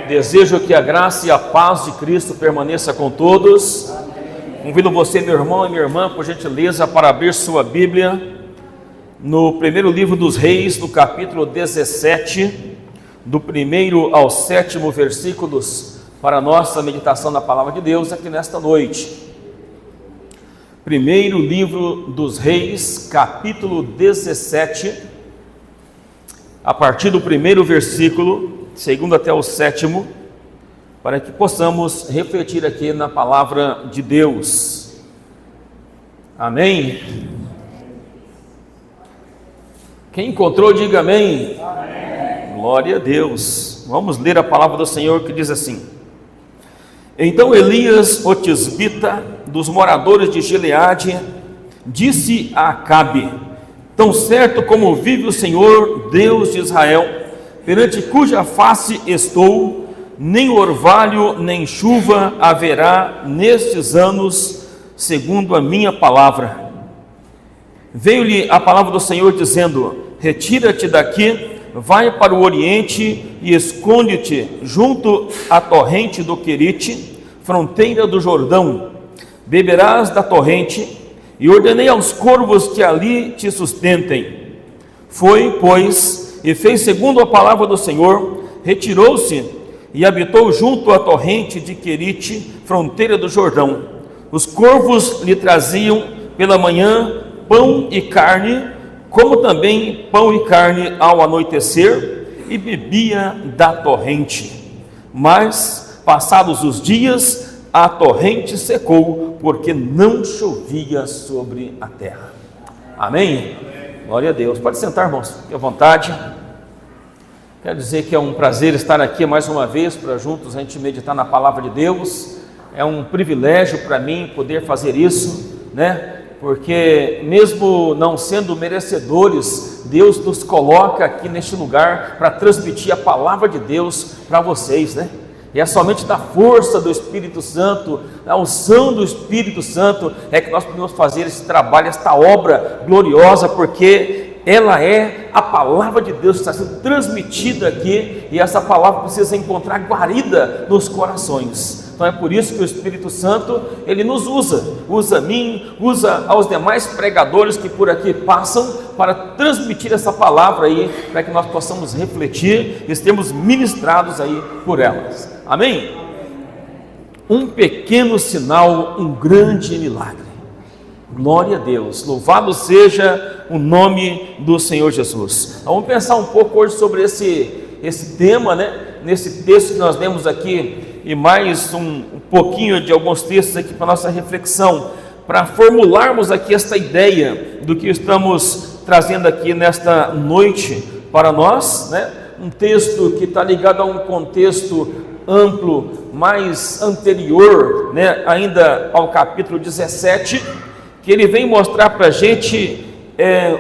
Desejo que a graça e a paz de Cristo permaneça com todos. Convido você, meu irmão e minha irmã, por gentileza, para abrir sua Bíblia no primeiro livro dos Reis, no capítulo 17, do 1º ao 7º versículos, para a nossa meditação na palavra de Deus aqui nesta noite. Primeiro livro dos Reis, capítulo 17, a partir do 1º versículo, segundo até o 7º, para que possamos refletir aqui na palavra de Deus. Amém? Quem encontrou, diga amém. Amém. Glória a Deus. Vamos ler a palavra do Senhor que diz assim: Então Elias, o tisbita, dos moradores de Gileade, disse a Acabe: Tão certo como vive o Senhor, Deus de Israel, perante cuja face estou, nem orvalho nem chuva haverá nestes anos, segundo a minha palavra. Veio-lhe a palavra do Senhor dizendo: Retira-te daqui, vai para o oriente e esconde-te junto à torrente do Querite, fronteira do Jordão. Beberás da torrente, e ordenei aos corvos que ali te sustentem. Foi, pois, e fez segundo a palavra do Senhor, retirou-se e habitou junto à torrente de Querite, fronteira do Jordão. Os corvos lhe traziam pela manhã pão e carne, como também pão e carne ao anoitecer, e bebia da torrente. Mas, passados os dias, a torrente secou, porque não chovia sobre a terra. Amém? Glória a Deus. Pode sentar, irmãos, fique à vontade. Quero dizer que é um prazer estar aqui mais uma vez para juntos a gente meditar na palavra de Deus. É um privilégio para mim poder fazer isso, né? Porque mesmo não sendo merecedores, Deus nos coloca aqui neste lugar para transmitir a palavra de Deus para vocês, né? E é somente da força do Espírito Santo, da unção do Espírito Santo, é que nós podemos fazer esse trabalho, esta obra gloriosa, porque ela é a palavra de Deus que está sendo transmitida aqui, e essa palavra precisa encontrar guarida nos corações. Então é por isso que o Espírito Santo, ele nos usa a mim, usa aos demais pregadores que por aqui passam, para transmitir essa palavra aí, para que nós possamos refletir e estejamos ministrados aí por elas. Amém? Um pequeno sinal, um grande milagre. Glória a Deus, louvado seja o nome do Senhor Jesus. Vamos pensar um pouco hoje sobre esse tema, né? Nesse texto que nós lemos aqui, e mais um pouquinho de alguns textos aqui para nossa reflexão, para formularmos aqui esta ideia do que estamos trazendo aqui nesta noite para nós, né? Um texto que está ligado a um contexto amplo, mais anterior, né? Ainda ao capítulo 17, que ele vem mostrar para a gente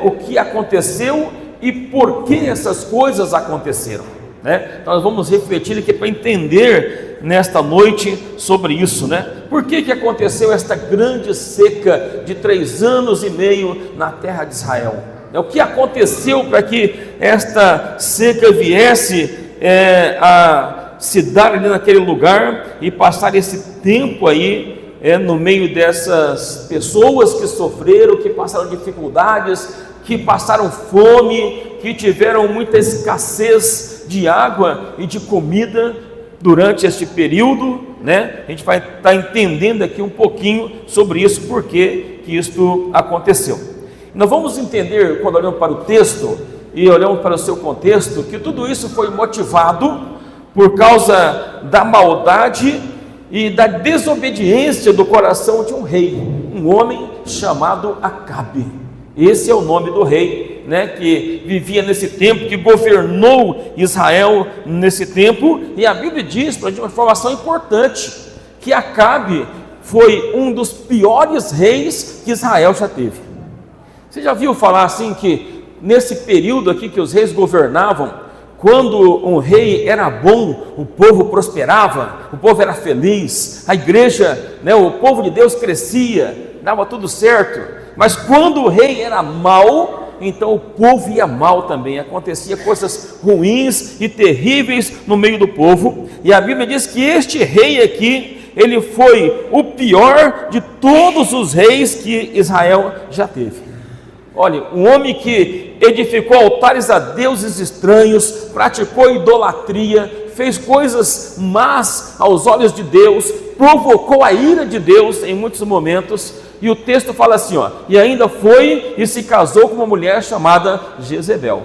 o que aconteceu e por que essas coisas aconteceram, né? Então nós vamos refletir aqui para entender nesta noite sobre isso, né? Por que aconteceu esta grande seca de 3 anos e meio na terra de Israel? O que aconteceu para que esta seca viesse a se dar ali naquele lugar e passar esse tempo aí no meio dessas pessoas que sofreram, que passaram dificuldades, que passaram fome, que tiveram muita escassez de água e de comida durante este período, né? A gente vai estar entendendo aqui um pouquinho sobre isso, por que isto aconteceu. Nós vamos entender, quando olhamos para o texto e olhamos para o seu contexto, que tudo isso foi motivado por causa da maldade e da desobediência do coração de um rei, um homem chamado Acabe. Esse é o nome do rei, né, que vivia nesse tempo, que governou Israel nesse tempo. E a Bíblia diz para a gente uma informação importante, que Acabe foi um dos piores reis que Israel já teve. Você já viu falar assim que nesse período aqui que os reis governavam, quando um rei era bom, o povo prosperava, o povo era feliz, a igreja, né, o povo de Deus crescia, dava tudo certo. Mas quando o rei era mau, então o povo ia mal também, acontecia coisas ruins e terríveis no meio do povo, e a Bíblia diz que este rei aqui, ele foi o pior de todos os reis que Israel já teve. Olha, um homem que edificou altares a deuses estranhos, praticou idolatria, fez coisas más aos olhos de Deus, provocou a ira de Deus em muitos momentos, e o texto fala assim, ó, e ainda foi e se casou com uma mulher chamada Jezebel.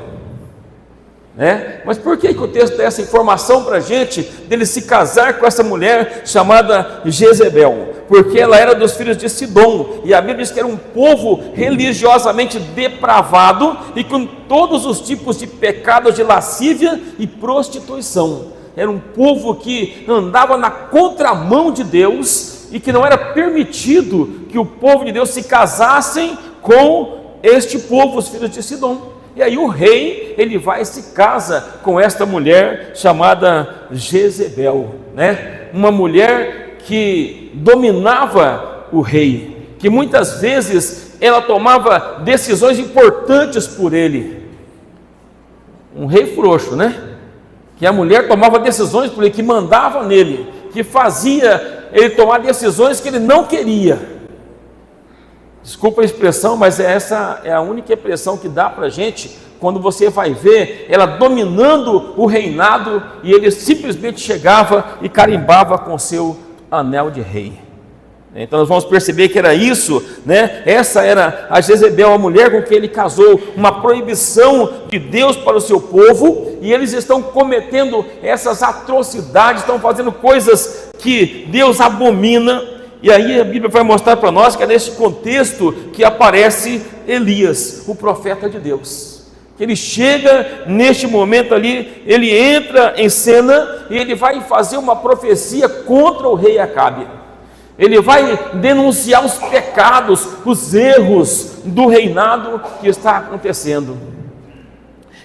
Mas por que o texto dá essa informação para a gente, dele se casar com essa mulher chamada Jezebel? Porque ela era dos filhos de Sidom, e a Bíblia diz que era um povo religiosamente depravado, e com todos os tipos de pecados de lascívia e prostituição. Era um povo que andava na contramão de Deus, e que não era permitido que o povo de Deus se casassem com este povo, os filhos de Sidom. E aí o rei, ele vai e se casa com esta mulher chamada Jezebel, uma mulher que dominava o rei, que muitas vezes ela tomava decisões importantes por ele. Um rei frouxo, que a mulher tomava decisões por ele, que mandava nele, que fazia ele tomar decisões que ele não queria. Desculpa a expressão, mas essa é a única expressão que dá para a gente, quando você vai ver ela dominando o reinado, e ele simplesmente chegava e carimbava com seu anel de rei. Então nós vamos perceber que era isso, essa era a Jezebel, a mulher com quem ele casou, uma proibição de Deus para o seu povo, e eles estão cometendo essas atrocidades, estão fazendo coisas que Deus abomina. E aí a Bíblia vai mostrar para nós que é nesse contexto que aparece Elias, o profeta de Deus. Ele chega neste momento ali, ele entra em cena e ele vai fazer uma profecia contra o rei Acabe. Ele vai denunciar os pecados, os erros do reinado que está acontecendo.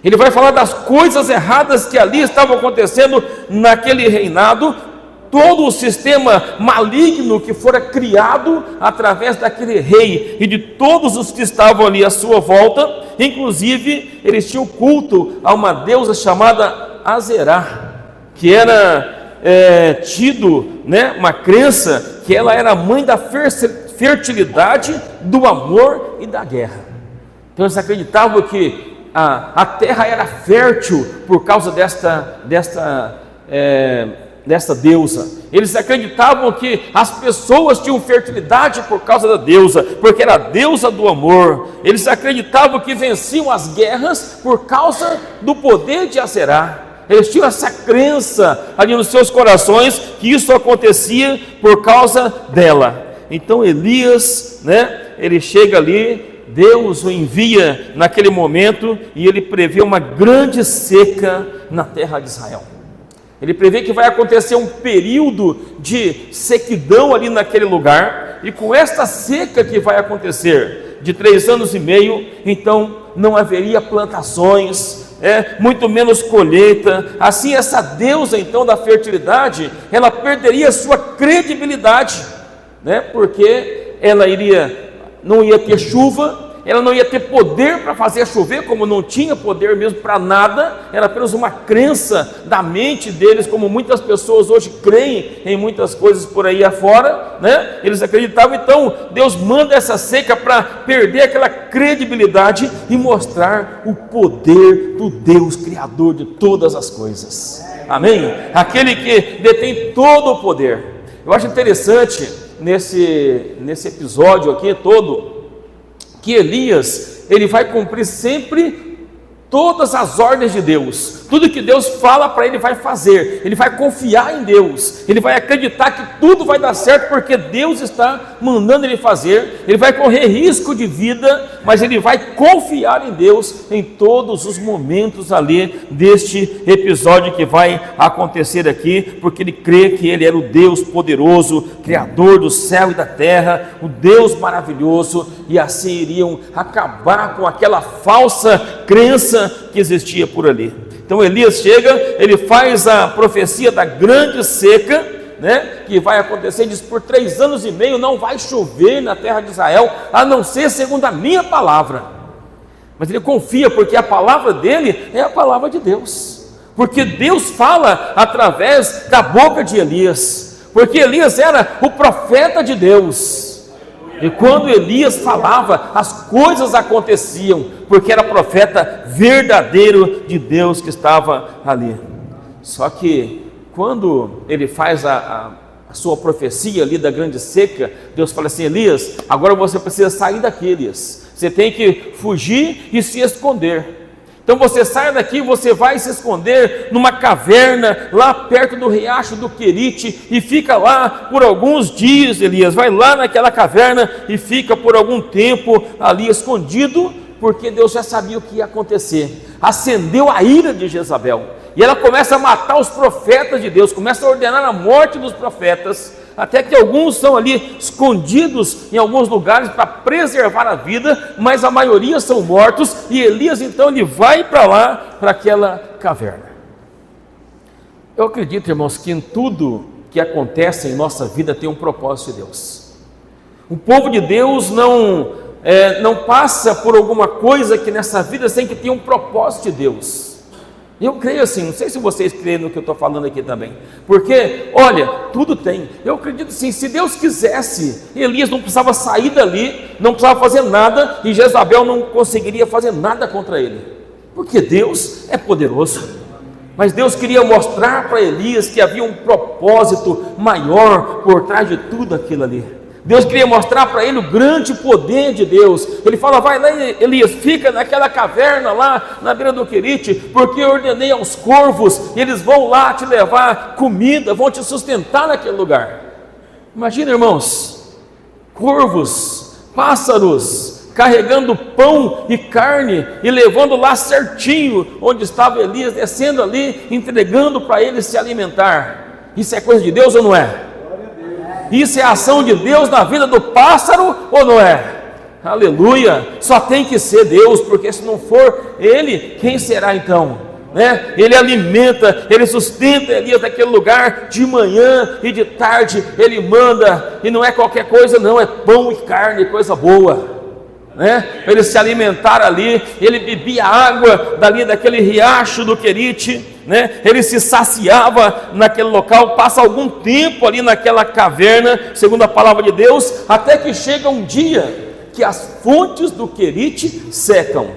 Ele vai falar das coisas erradas que ali estavam acontecendo naquele reinado, todo o sistema maligno que fora criado através daquele rei e de todos os que estavam ali à sua volta. Inclusive eles tinham culto a uma deusa chamada Azerá, que era tido, uma crença que ela era a mãe da fertilidade, do amor e da guerra. Então eles acreditavam que a terra era fértil por causa desta deusa. Eles acreditavam que as pessoas tinham fertilidade por causa da deusa, porque era a deusa do amor. Eles acreditavam que venciam as guerras por causa do poder de Azerá. Eles tinham essa crença ali nos seus corações, que isso acontecia por causa dela. Então Elias, ele chega ali, Deus o envia naquele momento, e ele prevê uma grande seca na terra de Israel. Ele prevê que vai acontecer um período de sequidão ali naquele lugar, e com esta seca que vai acontecer de 3 anos e meio, então não haveria plantações, muito menos colheita. Assim essa deusa então da fertilidade, ela perderia sua credibilidade, porque ela não ia ter chuva, ela não ia ter poder para fazer chover, como não tinha poder mesmo para nada, era apenas uma crença da mente deles, como muitas pessoas hoje creem em muitas coisas por aí afora, eles acreditavam. Então Deus manda essa seca para perder aquela credibilidade e mostrar o poder do Deus Criador de todas as coisas, amém? Aquele que detém todo o poder. Eu acho interessante nesse episódio aqui todo, que Elias, ele vai cumprir sempre todas as ordens de Deus. Tudo que Deus fala para ele vai fazer. Ele vai confiar em Deus, ele vai acreditar que tudo vai dar certo, porque Deus está mandando ele fazer. Ele vai correr risco de vida, mas ele vai confiar em Deus em todos os momentos ali deste episódio que vai acontecer aqui, porque ele crê que ele era o Deus poderoso, Criador do céu e da terra, o Deus maravilhoso, e assim iriam acabar com aquela falsa crença que existia por ali. Então Elias chega, ele faz a profecia da grande seca, que vai acontecer, diz, por 3 anos e meio não vai chover na terra de Israel, a não ser segundo a minha palavra. Mas ele confia porque a palavra dele é a palavra de Deus, porque Deus fala através da boca de Elias, porque Elias era o profeta de Deus, e quando Elias falava, as coisas aconteciam, porque era profeta verdadeiro de Deus que estava ali. Só que quando ele faz a sua profecia ali da grande seca, Deus fala assim: Elias, agora você precisa sair daqui, Elias, você tem que fugir e se esconder. Então você sai daqui, você vai se esconder numa caverna lá perto do riacho do Querite e fica lá por alguns dias. Elias vai lá naquela caverna e fica por algum tempo ali escondido, porque Deus já sabia o que ia acontecer. Acendeu a ira de Jezabel e ela começa a matar os profetas de Deus, começa a ordenar a morte dos profetas, até que alguns são ali escondidos em alguns lugares para preservar a vida, mas a maioria são mortos. E Elias então ele vai para lá, para aquela caverna. Eu acredito, irmãos, que em tudo que acontece em nossa vida tem um propósito de Deus. O povo de Deus não passa por alguma coisa que nessa vida sem que tenha um propósito de Deus. Eu creio assim, não sei se vocês creem no que eu estou falando aqui também, porque, olha, tudo tem. Eu acredito sim, se Deus quisesse, Elias não precisava sair dali, não precisava fazer nada, e Jezabel não conseguiria fazer nada contra ele, porque Deus é poderoso. Mas Deus queria mostrar para Elias que havia um propósito maior por trás de tudo aquilo ali. Deus queria mostrar para ele o grande poder de Deus. Ele fala: vai lá, Elias, fica naquela caverna lá na beira do Querite, porque eu ordenei aos corvos, e eles vão lá te levar comida, vão te sustentar naquele lugar. Imagina, irmãos, corvos, pássaros, carregando pão e carne, e levando lá certinho onde estava Elias, descendo ali, entregando para ele se alimentar. Isso é coisa de Deus ou não é? Isso é a ação de Deus na vida do pássaro ou não é? Aleluia! Só tem que ser Deus, porque se não for Ele, quem será então? Né? Ele alimenta, Ele sustenta Elias naquele lugar, de manhã e de tarde Ele manda, e não é qualquer coisa não, é pão e carne, coisa boa. Né? Ele se alimentar ali, ele bebia água dali daquele riacho do Querite, né? Ele se saciava naquele local, passa algum tempo ali naquela caverna, segundo a palavra de Deus, até que chega um dia que as fontes do Querite secam,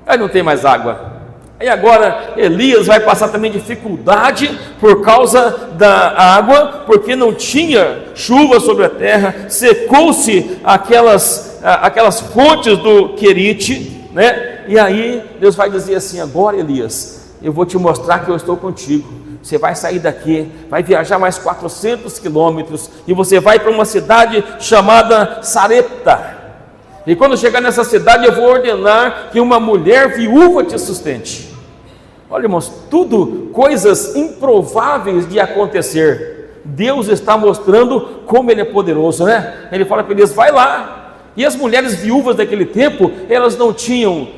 aí não tem mais água. Aí agora Elias vai passar também dificuldade por causa da água, porque não tinha chuva sobre a terra, secou-se aquelas fontes do Querite, né? E aí Deus vai dizer assim: agora, Elias, eu vou te mostrar que eu estou contigo. Você vai sair daqui, vai viajar mais 400 quilômetros, e você vai para uma cidade chamada Sarepta. E quando chegar nessa cidade, eu vou ordenar que uma mulher viúva te sustente. Olha, irmãos, tudo coisas improváveis de acontecer. Deus está mostrando como Ele é poderoso, né? Ele fala para eles: vai lá. E as mulheres viúvas daquele tempo, elas não tinham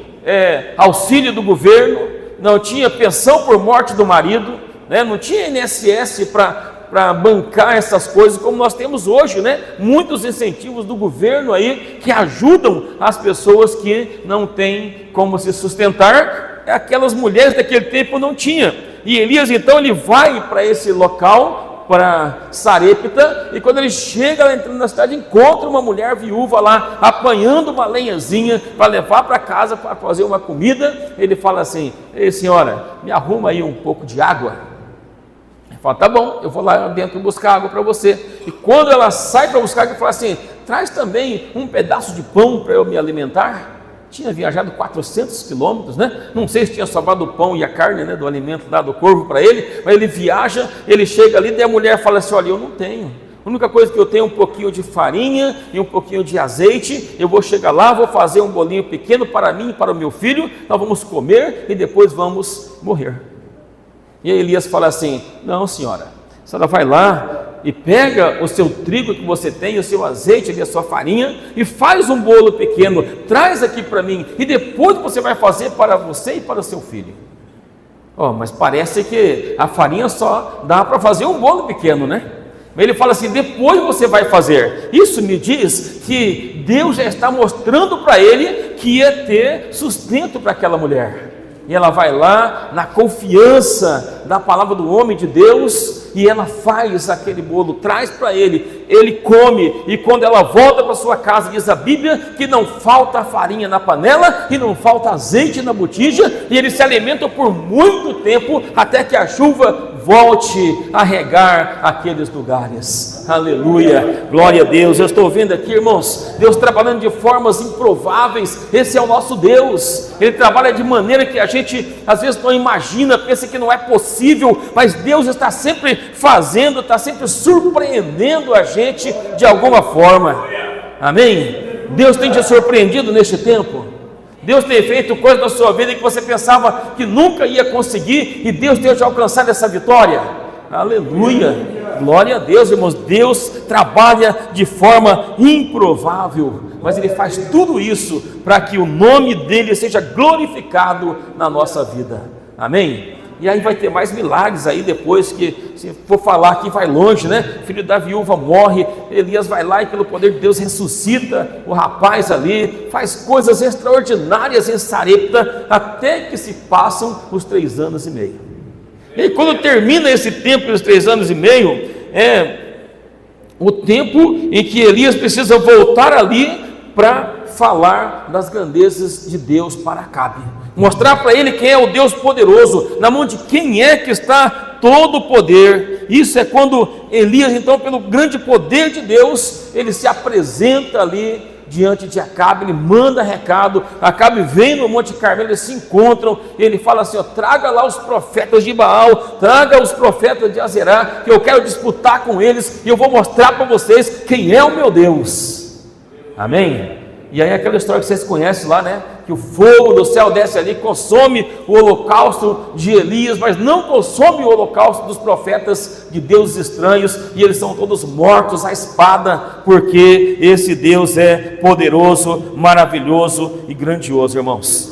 auxílio do governo, não tinha pensão por morte do marido, né? Não tinha INSS para bancar essas coisas como nós temos hoje, né? Muitos incentivos do governo aí que ajudam as pessoas que não têm como se sustentar. Aquelas mulheres daquele tempo não tinham. E Elias então ele vai para esse local, para Sarepta, e quando ele chega lá entrando na cidade, encontra uma mulher viúva lá apanhando uma lenhazinha para levar para casa para fazer uma comida. Ele fala assim: ei, senhora, me arruma aí um pouco de água. Ele fala: tá bom, eu vou lá dentro buscar água para você. E quando ela sai para buscar, ele fala assim: traz também um pedaço de pão para eu me alimentar. Tinha viajado 400 quilômetros, né? Não sei se tinha sobrado o pão e a carne, né, do alimento lá do corvo para ele, mas ele viaja, ele chega ali, e a mulher fala assim: olha, eu não tenho, a única coisa que eu tenho é um pouquinho de farinha e um pouquinho de azeite. Eu vou chegar lá, vou fazer um bolinho pequeno para mim e para o meu filho, nós vamos comer e depois vamos morrer. E aí Elias fala assim: não, senhora, a senhora vai lá e pega o seu trigo que você tem, o seu azeite e a sua farinha, e faz um bolo pequeno, traz aqui para mim, e depois você vai fazer para você e para o seu filho. Mas parece que a farinha só dá para fazer um bolo pequeno, né? Ele fala assim: depois você vai fazer. Isso me diz que Deus já está mostrando para ele que ia ter sustento para aquela mulher. E ela vai lá na confiança da palavra do homem de Deus, e ela faz aquele bolo, traz para ele, ele come, e quando ela volta para sua casa, diz a Bíblia que não falta farinha na panela e não falta azeite na botija, e eles se alimentam por muito tempo, até que a chuva volte a regar aqueles lugares. Aleluia, glória a Deus. Eu estou vendo aqui, irmãos, Deus trabalhando de formas improváveis. Esse é o nosso Deus. Ele trabalha de maneira que a gente às vezes não imagina, pensa que não é possível, mas Deus está sempre fazendo, está sempre surpreendendo a gente de alguma forma. Amém? Deus tem te surpreendido neste tempo. Deus tem feito coisas na sua vida que você pensava que nunca ia conseguir, e Deus tem te alcançado essa vitória. Aleluia, glória a Deus, irmãos. Deus trabalha de forma improvável, mas Ele faz tudo isso para que o nome dEle seja glorificado na nossa vida. Amém? E aí vai ter mais milagres aí depois, que se for falar aqui vai longe, né? Filho da viúva morre, Elias vai lá e pelo poder de Deus ressuscita o rapaz ali, faz coisas extraordinárias em Sarepta, até que se passam os 3 anos e meio. E aí, quando termina esse tempo, os 3 anos e meio, é o tempo em que Elias precisa voltar ali para falar das grandezas de Deus para Acabe, mostrar para ele quem é o Deus poderoso, na mão de quem é que está todo o poder. Isso é quando Elias, então, pelo grande poder de Deus, ele se apresenta ali diante de Acabe, ele manda recado. Acabe vem no Monte Carmelo, eles se encontram, ele fala assim: ó, traga lá os profetas de Baal, traga os profetas de Azerá, que eu quero disputar com eles, e eu vou mostrar para vocês quem é o meu Deus. Amém? E aí aquela história que vocês conhecem lá, né? Que o fogo do céu desce ali, consome o holocausto de Elias, mas não consome o holocausto dos profetas de deuses estranhos, e eles são todos mortos à espada, porque esse Deus é poderoso, maravilhoso e grandioso, irmãos.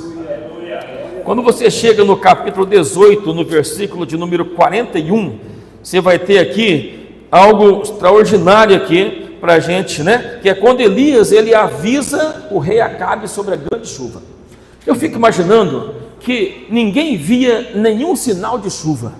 Quando você chega no capítulo 18, no versículo de número 41, você vai ter aqui algo extraordinário aqui para a gente, né? Que é quando Elias, ele avisa o rei Acabe sobre a grande chuva. Eu fico imaginando que ninguém via nenhum sinal de chuva.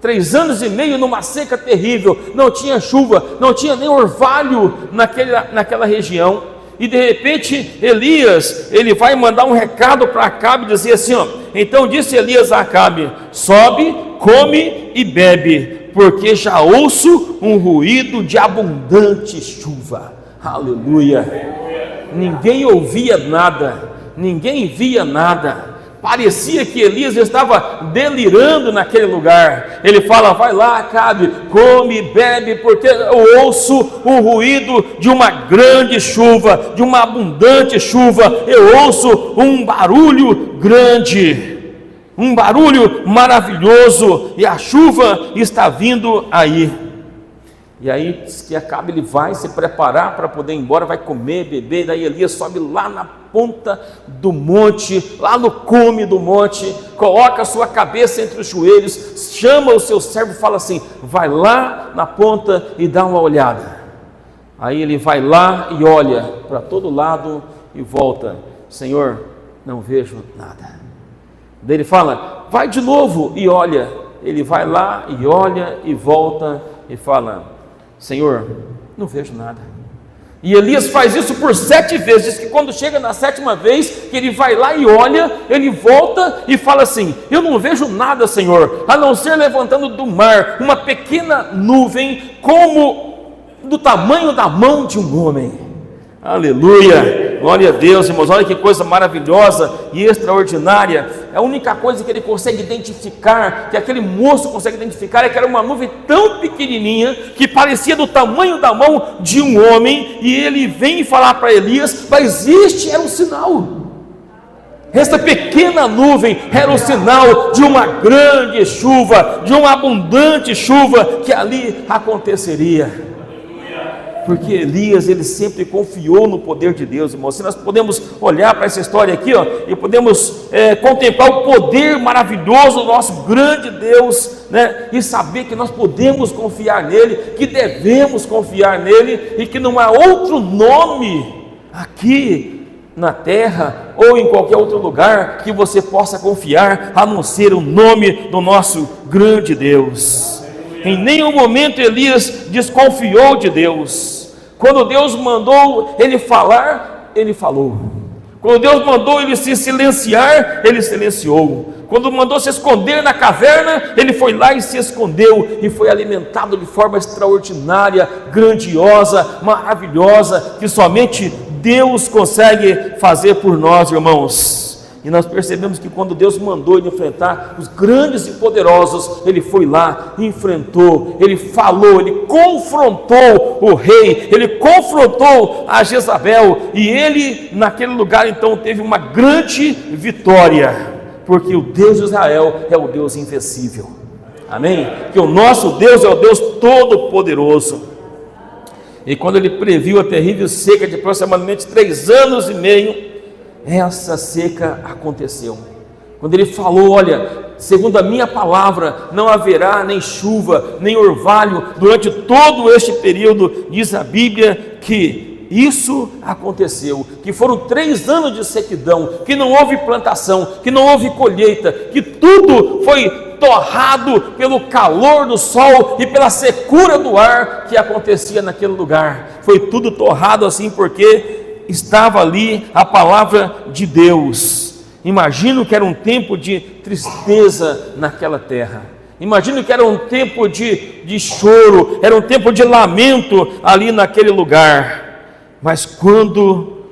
3 anos e meio numa seca terrível, não tinha chuva, não tinha nem orvalho naquela região. E de repente Elias, ele vai mandar um recado para Acabe, dizer assim, ó: então disse Elias a Acabe: sobe, come e bebe, porque já ouço um ruído de abundante chuva. Aleluia. Ninguém ouvia nada, ninguém via nada. Parecia que Elias estava delirando naquele lugar. Ele fala: vai lá, Acabe, come e bebe, porque eu ouço o ruído de uma grande chuva, de uma abundante chuva. Eu ouço um barulho grande, um barulho maravilhoso, e a chuva está vindo aí. E aí diz que Acabe, ele vai se preparar para poder ir embora, vai comer, beber. Daí Elias sobe lá na ponta do monte, lá no cume do monte, coloca a sua cabeça entre os joelhos, chama o seu servo e fala assim: vai lá na ponta e dá uma olhada. Aí ele vai lá e olha para todo lado e volta: Senhor, não vejo nada. Daí ele fala: vai de novo e olha. Ele vai lá e olha e volta e fala: Senhor, não vejo nada. E Elias faz isso por 7 vezes. Diz que quando chega na 7ª vez, que ele vai lá e olha, ele volta e fala assim: eu não vejo nada, Senhor, a não ser levantando do mar uma pequena nuvem, como do tamanho da mão de um homem. Aleluia, glória a Deus, irmãos. Olha que coisa maravilhosa e extraordinária. A única coisa que ele consegue identificar, que aquele moço consegue identificar, é que era uma nuvem tão pequenininha, que parecia do tamanho da mão de um homem. E ele vem falar para Elias, mas este era o sinal. Esta pequena nuvem era o sinal de uma grande chuva, de uma abundante chuva que ali aconteceria. Porque Elias, ele sempre confiou no poder de Deus, irmãos. Se nós podemos olhar para essa história aqui, ó, e podemos contemplar o poder maravilhoso do nosso grande Deus, né, e saber que nós podemos confiar nele, que devemos confiar nele, e que não há outro nome aqui na terra ou em qualquer outro lugar que você possa confiar, a não ser o nome do nosso grande Deus. Em nenhum momento Elias desconfiou de Deus. Quando Deus mandou ele falar, ele falou. Quando Deus mandou ele se silenciar, ele silenciou. Quando mandou se esconder na caverna, ele foi lá e se escondeu, e foi alimentado de forma extraordinária, grandiosa, maravilhosa, que somente Deus consegue fazer por nós, irmãos. E nós percebemos que quando Deus mandou ele enfrentar os grandes e poderosos, ele foi lá, enfrentou, ele falou, ele confrontou o rei, ele confrontou a Jezabel, e ele naquele lugar então teve uma grande vitória, porque o Deus de Israel é o Deus invencível, amém? Que o nosso Deus é o Deus todo-poderoso. E quando ele previu a terrível seca de aproximadamente 3 anos e meio, essa seca aconteceu. Quando ele falou, olha, segundo a minha palavra, não haverá nem chuva, nem orvalho durante todo este período, diz a Bíblia que isso aconteceu, que foram 3 anos de sequidão, que não houve plantação, que não houve colheita, que tudo foi torrado pelo calor do sol e pela secura do ar que acontecia naquele lugar. Foi tudo torrado assim porque estava ali a palavra de Deus. Imagino que era um tempo de tristeza naquela terra. Imagino que era um tempo de choro, era um tempo de lamento ali naquele lugar. Mas quando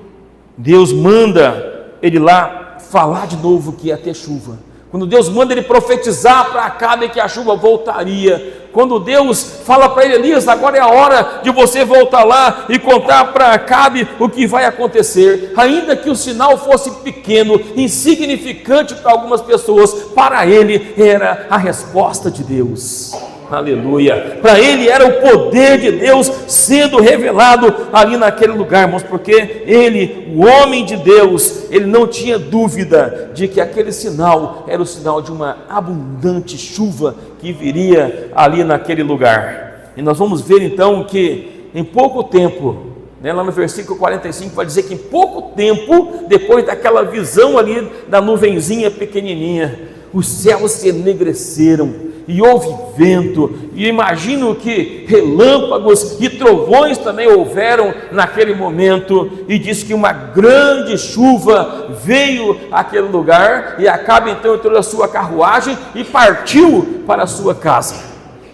Deus manda ele lá falar de novo que ia ter chuva, quando Deus manda ele profetizar para Acabe que a chuva voltaria, quando Deus fala para ele, Elias, agora é a hora de você voltar lá e contar para Acabe o que vai acontecer, ainda que o sinal fosse pequeno, insignificante para algumas pessoas, para ele era a resposta de Deus. Aleluia, para ele era o poder de Deus sendo revelado ali naquele lugar, irmãos, porque ele, o homem de Deus, ele não tinha dúvida de que aquele sinal era o sinal de uma abundante chuva que viria ali naquele lugar. E nós vamos ver então que em pouco tempo, lá no versículo 45 vai dizer que em pouco tempo, depois daquela visão ali da nuvenzinha pequenininha, os céus se enegreceram e houve vento, e imagino que relâmpagos e trovões também houveram naquele momento, e diz que uma grande chuva veio àquele lugar, e Acabe então entrou na sua carruagem e partiu para a sua casa.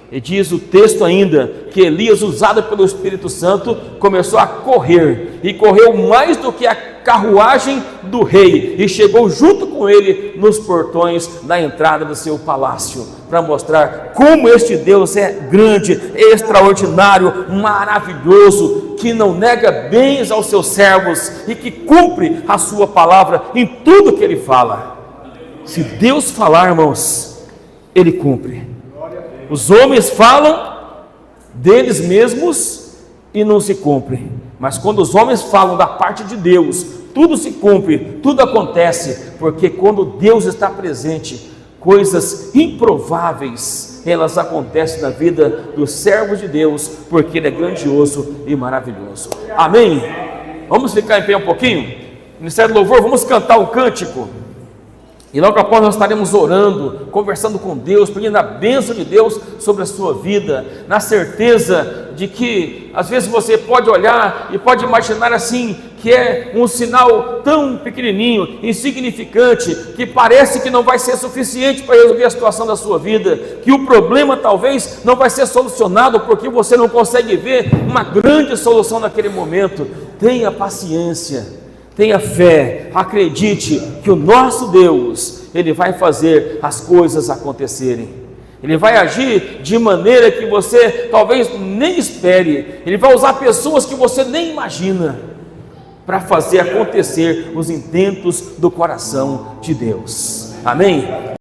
E diz o texto ainda que Elias, usado pelo Espírito Santo, começou a correr, e correu mais do que a carruagem do rei, e chegou junto com ele nos portões da entrada do seu palácio, para mostrar como este Deus é grande, extraordinário, maravilhoso, que não nega bens aos seus servos e que cumpre a sua palavra em tudo que ele fala. Se Deus falar, irmãos, ele cumpre. Os homens falam deles mesmos e não se cumpre, mas quando os homens falam da parte de Deus, tudo se cumpre, tudo acontece, porque quando Deus está presente, coisas improváveis, elas acontecem na vida dos servos de Deus, porque Ele é grandioso e maravilhoso. Amém? Vamos ficar em pé um pouquinho? Ministério do Louvor, vamos cantar um cântico. E logo após nós estaremos orando, conversando com Deus, pedindo a bênção de Deus sobre a sua vida, na certeza de que às vezes você pode olhar e pode imaginar assim, que é um sinal tão pequenininho, insignificante, que parece que não vai ser suficiente para resolver a situação da sua vida, que o problema talvez não vai ser solucionado porque você não consegue ver uma grande solução naquele momento. Tenha paciência. Tenha fé, acredite que o nosso Deus, Ele vai fazer as coisas acontecerem. Ele vai agir de maneira que você talvez nem espere. Ele vai usar pessoas que você nem imagina para fazer acontecer os intentos do coração de Deus. Amém?